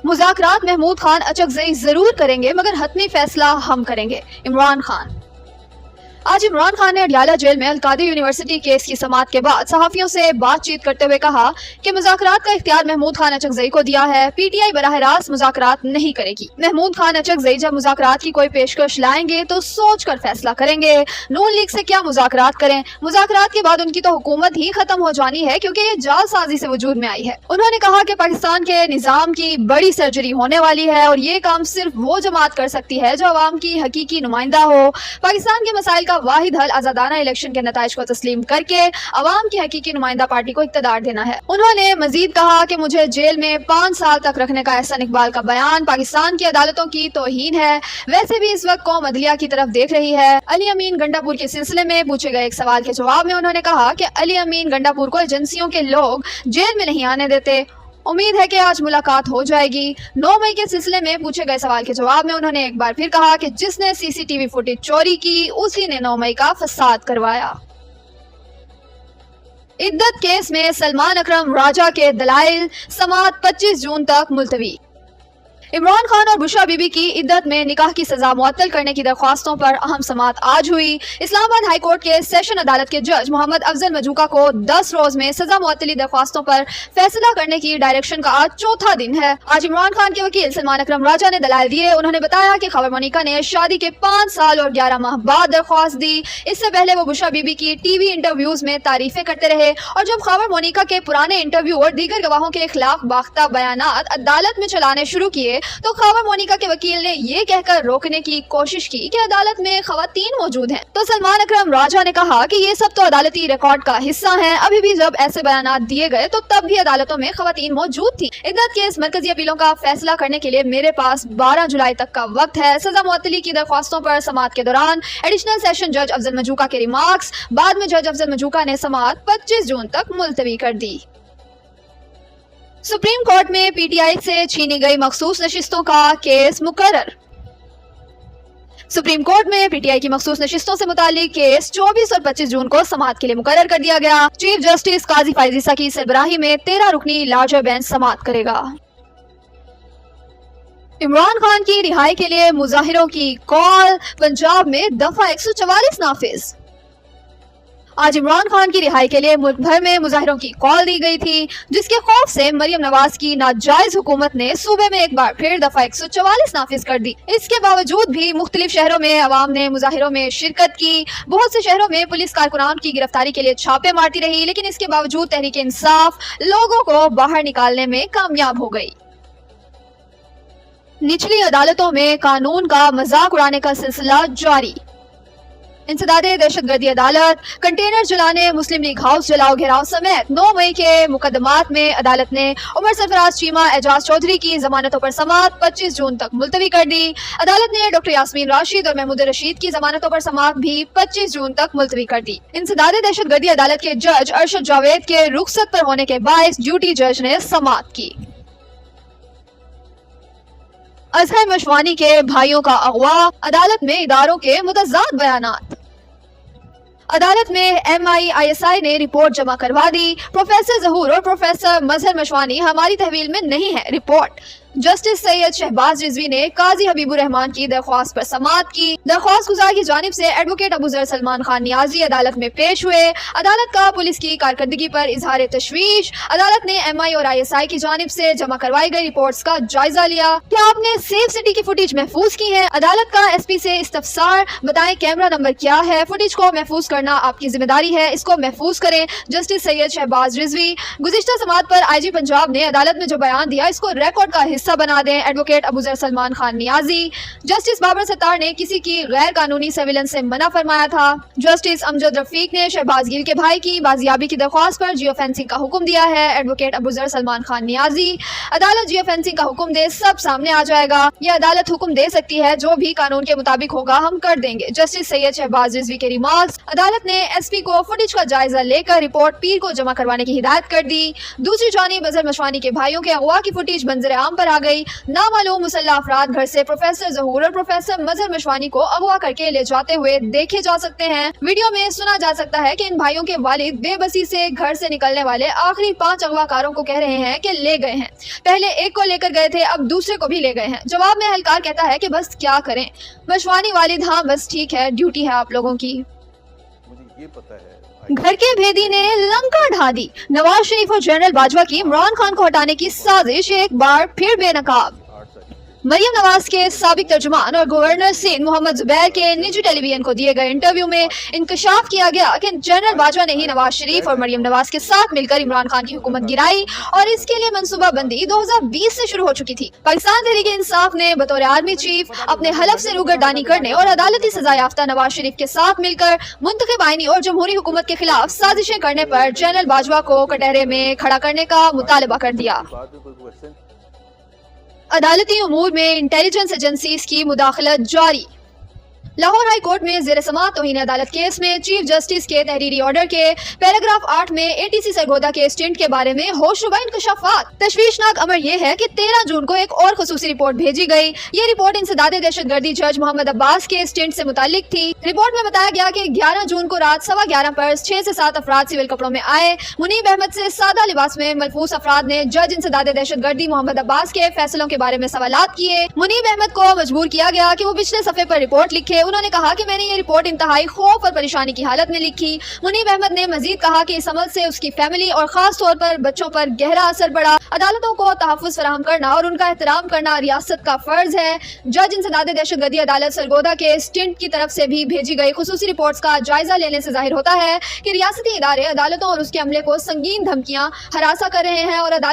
मुज़ाकरात महमूद खान अचकज़ई जरूर करेंगे मगर हतमी फैसला हम करेंगे। इमरान खान। आज इमरान खान ने अडियाला जेल में अल-कादिर यूनिवर्सिटी केस की समाअत के बाद सहाफियों से बातचीत करते हुए कहा कि मुज़ाकरात का इख्तियार महमूद खान अचकज़ई को दिया है। पीटीआई बराह रास्त मुज़ाकरात नहीं करेगी। महमूद खान अचकज़ई जब मुज़ाकरात की कोई पेशकश लाएंगे तो सोच कर फैसला करेंगे। नून लीग से क्या मुज़ाकरात करें, मुज़ाकरात के बाद उनकी तो हुकूमत ही खत्म हो जानी है क्योंकि ये जालसाजी से वजूद में आई है। उन्होंने कहा कि पाकिस्तान के निज़ाम की बड़ी सर्जरी होने वाली है और ये काम सिर्फ वो जमात कर सकती है जो अवाम की हकीकी नुमाइंदा हो। पाकिस्तान के मसाइल का वाहिद हल आजादाना इलेक्शन के नताइज को तस्लीम करके अवाम की हकीकी नुमाइंदा पार्टी को इक्तदार देना है। उन्होंने मजीद कहा कि मुझे जेल में 5 साल तक रखने का एहसन इकबाल का बयान पाकिस्तान की अदालतों की तौहीन है। वैसे भी इस वक्त कौम अदलिया की तरफ देख रही है। अली अमीन गंडापुर के सिलसिले में पूछे गए एक सवाल के जवाब में उन्होंने कहा कि अली अमीन गंडापुर को एजेंसियों के लोग जेल में नहीं आने देते। उम्मीद है कि आज मुलाकात हो जाएगी। 9 मई के सिलसिले में पूछे गए सवाल के जवाब में उन्होंने एक बार फिर कहा कि जिसने सीसीटीवी फुटेज चोरी की उसी ने 9 मई का फसाद करवाया। इद्दत केस में सलमान अकरम राजा के दलाइल, समाअत 25 जून तक मुलतवी। इमरान खान और बुशरा बीबी की इद्दत में निकाह की सजा मुअत्तल करने की दरख्वास्तों पर अहम समाअत आज हुई। इस्लामाबाद हाई कोर्ट के सेशन अदालत के जज मोहम्मद अफजल मजूका को 10 रोज में सजा मुअत्तली दरख्वास्तों पर फैसला करने की डायरेक्शन का आज चौथा दिन है। आज इमरान खान के वकील सलमान अकरम राजा ने दलाइल दिए। उन्होंने बताया कि खबर मोनिका ने शादी के 5 साल और 11 माह बाद दरख्वास्त दी। इससे पहले वो बुशरा बीबी की टीवी इंटरव्यूज में तारीफें करते रहे और जब खबर मोनिका के पुराने इंटरव्यू और दीगर गवाहों के खिलाफ बाख्ता बयानात अदालत में चलाने शुरू किए तो खबर मोनिका के वकील ने ये कहकर रोकने की कोशिश की कि अदालत में खवातीन मौजूद हैं। तो सलमान अकरम राजा ने कहा कि ये सब तो अदालती रिकॉर्ड का हिस्सा है। अभी भी जब ऐसे बयानात दिए गए तो तब भी अदालतों में खवातीन मौजूद थी। इद्दत केस मरकजी अपीलों का फैसला करने के लिए मेरे पास 12 जुलाई तक का वक्त है। सजा मुअत्तली की दरख्वास्तों पर समाअत के दौरान एडिशनल सेशन जज अफजल मजूका के रिमार्क्स। बाद में जज अफजल मजूका ने समाअत 25 जून तक मुलतवी कर दी। सुप्रीम कोर्ट में पीटीआई से छीनी गई मखसूस नशिस्तों का केस मुकर्रर। सुप्रीम कोर्ट में पीटीआई की मखसूस नशिस्तों से मुतालिक केस 24 और 25 जून को समाअत के लिए मुकर्रर कर दिया गया। चीफ जस्टिस काजी फायज ईसा की सरबराही में 13 रुकनी लार्जर बेंच समाअत करेगा। इमरान खान की रिहाई के लिए मुजाहिरों की कॉल, पंजाब में दफा 144 नाफिज। आज इमरान खान की रिहाई के लिए मुल्क भर में मुजाहिरों की कॉल दी गई थी, जिसके खौफ से मरियम नवाज की नाजायज हुकूमत ने सूबे में एक बार फिर दफा 144 नाफिज कर दी। इसके बावजूद भी मुख्तलिफ शहरों में अवाम ने मुजाहिरों में शिरकत की। बहुत से शहरों में पुलिस कारकुनान की गिरफ्तारी के लिए छापे मारती रही, लेकिन इसके बावजूद तहरीक इंसाफ लोगों को बाहर निकालने में कामयाब हो गई। निचली अदालतों में कानून का मजाक उड़ाने का सिलसिला जारी। इंसदादे दहशतगर्दी अदालत, कंटेनर जलाने, मुस्लिम लीग हाउस जलाओ घेराव समेत 9 मई के मुकदमात में अदालत ने उमर सरफराज चीमा, एजाज चौधरी की जमानतों पर समाअत 25 जून तक मुलतवी कर दी। अदालत ने डॉक्टर यास्मीन राशिद और महमूद रशीद की जमानतों पर समाअत भी 25 जून तक मुलतवी कर दी। इंसदादे दहशतगर्दी अदालत के जज अरशद जावेद के रुखसत पर होने के बायस ड्यूटी जज ने समाअत की। अजहर मशवानी के भाइयों का अगवा, अदालत में इदारों के मुतज़ाद बयानात। अदालत में MIISI ने रिपोर्ट जमा करवा दी। प्रोफेसर जहूर और प्रोफेसर मजहर मशवानी हमारी तहवील में नहीं है। रिपोर्ट जस्टिस सैयद शहबाज रिजवी ने काजी हबीबुर रहमान की दरख्वास्त पर समाअत की। दरख्वास्त गुजार की जानिब से एडवोकेट अबू जर सलमान खान नियाजी अदालत में पेश हुए। अदालत का पुलिस की कारकर्दगी पर इजहार तशवीश। अदालत ने MI और ISI की जानिब से जमा करवाई गई रिपोर्ट्स का जायजा लिया। क्या आपने सेफ सिटी की फुटेज महफूज की है? अदालत का SP से इस्तफसार, बताएं कैमरा नंबर क्या है? फुटेज को महफूज करना आपकी जिम्मेदारी है, इसको महफूज करें। जस्टिस सैयद शहबाज रिजवी। गुज़िश्ता समाअत पर IG पंजाब ने अदालत में जो बयान दिया इसको रिकॉर्ड का हिस्सा बना दें। एडवोकेट अबू जर सलमान खान नियाजी। जस्टिस बाबर सत्तार ने किसी की गैर कानूनी सर्विलेंस से मना फरमाया था। जस्टिस अमजद रफीक ने शहबाज गिल के भाई की बाजियाबी की दरख्वास्त पर जियो फेंसिंग का हुक्म दिया है। एडवोकेट अबू जर सलमान खान नियाजी। अदालत जियो फेंसिंग का हुक्म दे, सब सामने आ जाएगा। यह अदालत हुक्म दे सकती है, जो भी कानून के मुताबिक होगा हम कर देंगे। जस्टिस सैयद शहबाज रिजवी के रिमार्क्स। अदालत ने SP को फुटेज का जायजा लेकर रिपोर्ट पीर को जमा करवाने की हिदायत कर दी। दूसरी जानिब अजहर मशवानी के भाइयों के अगवा की फुटेज मंजर आम पर आ गई। नामालूम मुसल्लह अफराद घर से प्रोफेसर जहूर और प्रोफेसर मजहर मशवानी को अगवा करके ले जाते हुए देखे जा सकते हैं। वीडियो में सुना जा सकता है कि इन भाइयों के वालिद बेबसी से घर से निकलने वाले आखिरी 5 अगवाकारों को कह रहे हैं कि ले गए हैं। पहले एक को लेकर गए थे, अब दूसरे को भी ले गए हैं। जवाब में एहलकार कहता है कि बस क्या करें। मशवानी वालिद, हाँ बस ठीक है, ड्यूटी है आप लोगों की। मुझे ये पता है घर के भेदी ने लंका ढा दी। नवाज शरीफ और जनरल बाजवा की इमरान खान को हटाने की साजिश एक बार फिर बेनकाब। मरियम नवाज के साबिक तर्जुमान और गवर्नर सिंध मोहम्मद जुबैर के निजी टेलीविजन को दिए गए इंटरव्यू में इंकशाफ किया गया कि जनरल बाजवा ने ही नवाज शरीफ और मरियम नवाज के साथ मिलकर इमरान खान की हुकूमत गिराई और इसके लिए मंसूबाबंदी 2020 से शुरू हो चुकी थी। पाकिस्तान तहरीक इंसाफ ने बतौर आर्मी चीफ अपने हलफ से रूगर्दानी करने और अदालती सजा याफ्ता नवाज शरीफ के साथ मिलकर मुंतखब आईनी और जमहूरी हुकूमत के खिलाफ साजिशें करने पर जनरल बाजवा को कटहरे में खड़ा करने का मुतालबा कर दिया। अदालती उमूर में इंटेलिजेंस एजेंसीज की मुदाखलत जारी। लाहौर हाई कोर्ट में ज़ेर समाअत तौहीन अदालत केस में चीफ जस्टिस के तहरीरी ऑर्डर के पैराग्राफ 8 में एटीसी सरगोदा के स्टेंट के बारे में होशरुबा इंकशाफात। तशवीशनाक अमर यह है कि 13 जून को एक और खसूसी रिपोर्ट भेजी गई। ये रिपोर्ट इंसदादे दहशतगर्दी जज मोहम्मद अब्बास के स्टेंट से मुताल्लिक थी। रिपोर्ट में बताया गया कि 11 जून को रात 11:15 पर 6 से 7 अफराद सिविल कपड़ों में आए। मुनीब अहमद से सादा लिबास में मलफूस अफराद ने जज इंसदादे दहशतगर्दी मोहम्मद अब्बास के फैसलों के बारे में सवालात किए। मुनीब अहमद को मजबूर किया गया कि वो पिछले सफ़े पर रिपोर्ट लिखे। उन्होंने कहा कि मैंने ये रिपोर्ट इंतहाई खौफ और परेशानी की हालत में लिखी। मुनीब अहमद ने मजीद कहा कि इस अमल से उसकी फैमिली और खास तौर पर बच्चों पर गहरा असर पड़ा। अदालतों को तहफ़्फ़ुज़ फराहम करना और उनका एहतराम करना रियासत का फर्ज है। जज इंसदादे दहशतगर्दी अदालत सरगोदा के स्टेंट की तरफ से भी भेजी गई खुसूसी रिपोर्ट्स का जायजा लेने से जाहिर होता है कि रियासती इदारे अदालतों और उसके अमले को संगीन धमकियां हरासा कर रहे हैं और अदालत